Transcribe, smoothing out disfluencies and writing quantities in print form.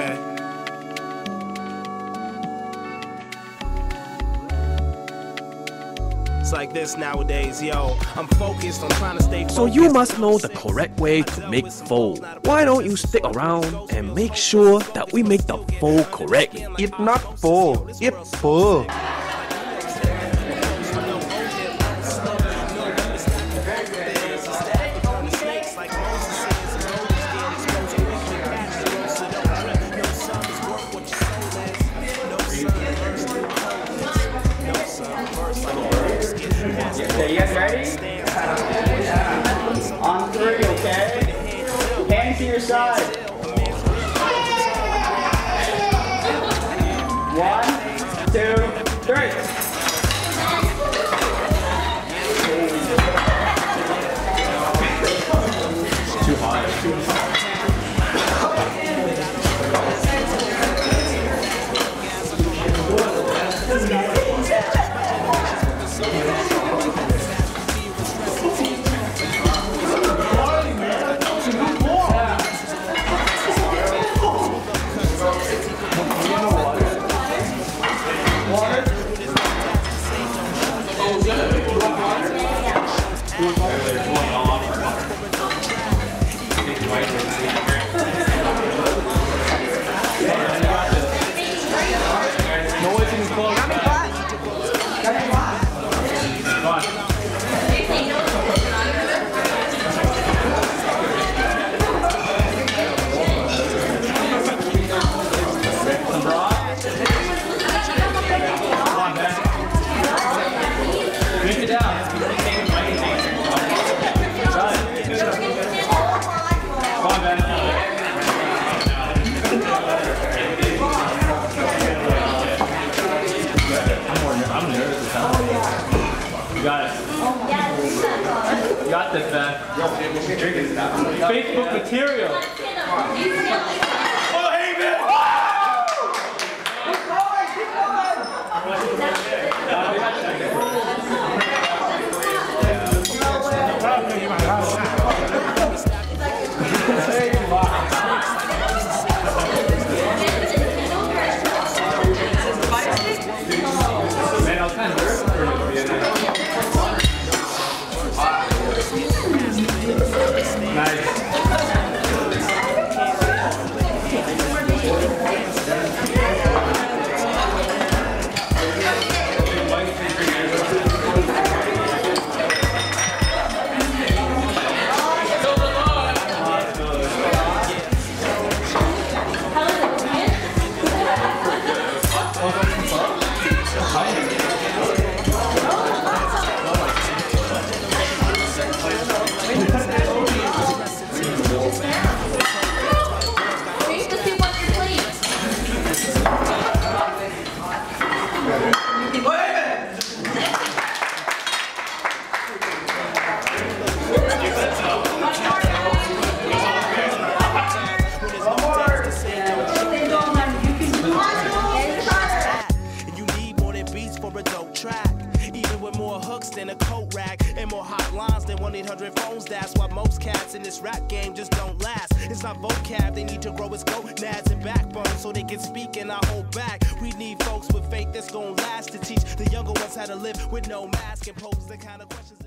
Okay. It's like this nowadays, yo. I'm focused on trying to stay focused. So you must know the correct way to make pho. Why don't you stick around and make sure that we make the pho correctly? It's not pho, it's pho. Okay, you guys ready? On three, okay? Hands to your side. 1, 2, 3. Too hot. You got it. You got this, man. Facebook material. Pho Haven! Keep going, keep Man, I was kind of nervous for it to be in there. Nice. Than a coat rack and more hotlines than 1-800 phones. That's why most cats in this rap game just don't last. It's not vocab, they need to grow its gonads and backbone so they can speak and not hold back. We need folks with faith that's gonna last to teach the younger ones how to live with no mask and pose the kind of questions